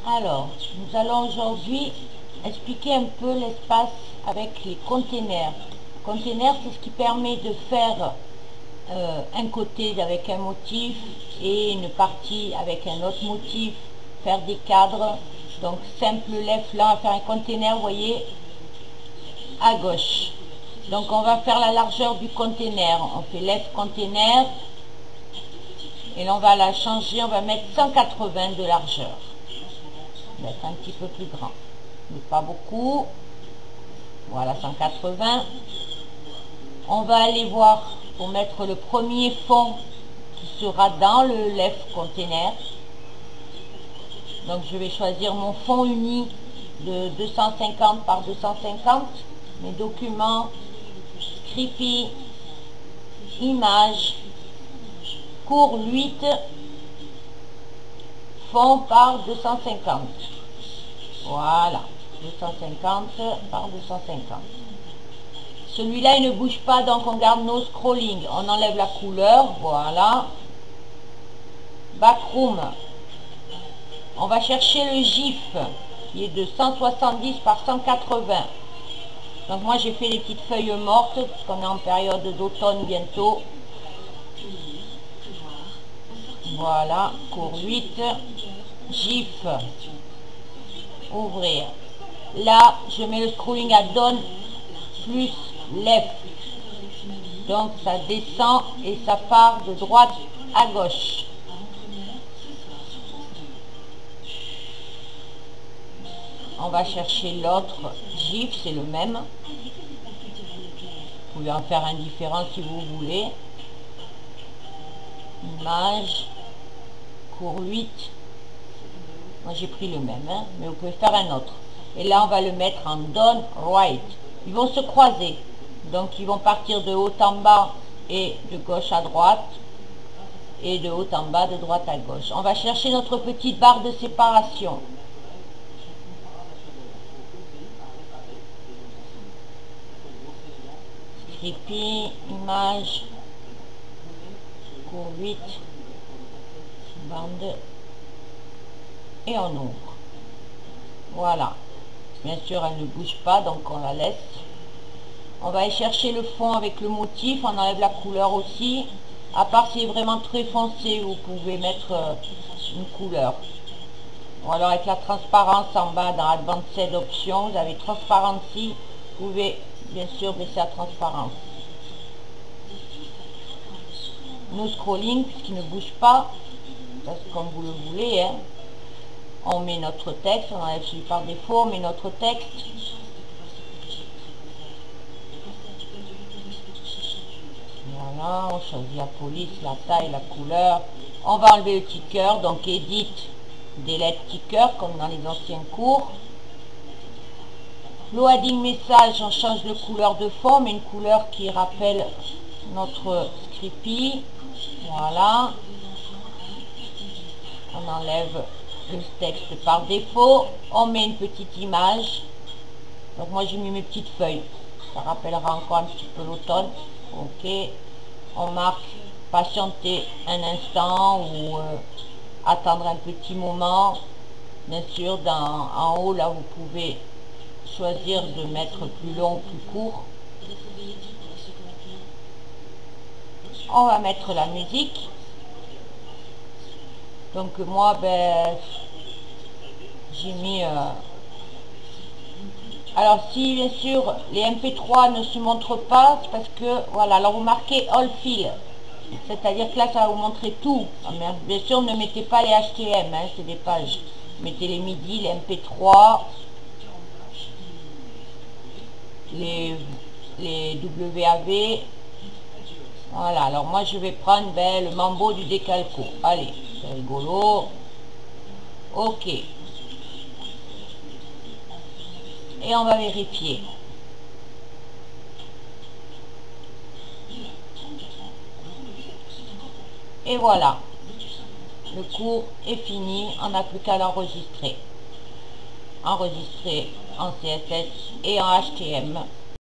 Alors, nous allons aujourd'hui expliquer un peu l'espace avec les containers. Container, c'est ce qui permet de faire un côté avec un motif et une partie avec un autre motif, faire des cadres. Donc, simple left, là, on va faire un container, vous voyez, à gauche. Donc, on va faire la largeur du container. On fait left container. Et là, on va la changer, on va mettre 180 de largeur. On va mettre un petit peu plus grand, mais pas beaucoup. Voilà, 180. On va aller voir pour mettre le premier fond qui sera dans le left container. Donc, je vais choisir mon fond uni de 250 par 250. Mes documents, Scrippy, images, cours 8, fond par 250. Voilà, 250 par 250. Celui-là, il ne bouge pas, donc on garde nos scrolling. On enlève la couleur, voilà. Backroom. On va chercher le GIF, qui est de 170 par 180. Donc moi, j'ai fait des petites feuilles mortes, parce qu'on est en période d'automne bientôt. Voilà, cours 8, GIF, ouvrir. Là, je mets le scrolling à down plus left. Donc ça descend et ça part de droite à gauche. On va chercher l'autre GIF, c'est le même. Vous pouvez en faire un différent si vous voulez. Image, cours 8. Moi j'ai pris le même, hein, mais vous pouvez faire un autre. Et là on va le mettre en down right. Ils vont se croiser. Donc ils vont partir de haut en bas et de gauche à droite. Et de haut en bas, de droite à gauche. On va chercher notre petite barre de séparation. Scrippy, image, cours 8, bande, et on ouvre. Voilà. Bien sûr, elle ne bouge pas, donc on la laisse. On va aller chercher le fond avec le motif, on enlève la couleur aussi. À part si c'est vraiment très foncé, vous pouvez mettre une couleur. Ou alors avec la transparence en bas dans Advanced Options, vous avez Transparency, vous pouvez bien sûr baisser la transparence. No scrolling, puisqu'il ne bouge pas, parce que comme vous le voulez, hein. On met notre texte, on enlève celui par défaut, on met notre texte. Voilà, on choisit la police, la taille, la couleur. On va enlever le ticker, donc edit, delete ticker, comme dans les anciens cours. Loading message, on change de couleur de fond, mais une couleur qui rappelle notre Scrippy. Voilà. On enlève le texte par défaut. On met une petite image. Donc moi j'ai mis mes petites feuilles. Ça rappellera encore un petit peu l'automne. Ok. On marque patienter un instant ou attendre un petit moment. Bien sûr, en haut là vous pouvez choisir de mettre plus long ou plus court. On va mettre la musique. Donc moi, ben, j'ai mis... Alors si bien sûr les MP3 ne se montrent pas, c'est parce que, voilà, alors vous marquez All Fill. C'est-à-dire que là, ça va vous montrer tout. Bien sûr, ne mettez pas les HTML, hein, c'est des pages. Mettez les MIDI, les MP3, les WAV. Voilà, alors moi je vais prendre le mambo du décalco. Allez, c'est rigolo. Ok. Et on va vérifier. Et voilà. Le cours est fini. On n'a plus qu'à l'enregistrer. Enregistrer en CSS et en HTML.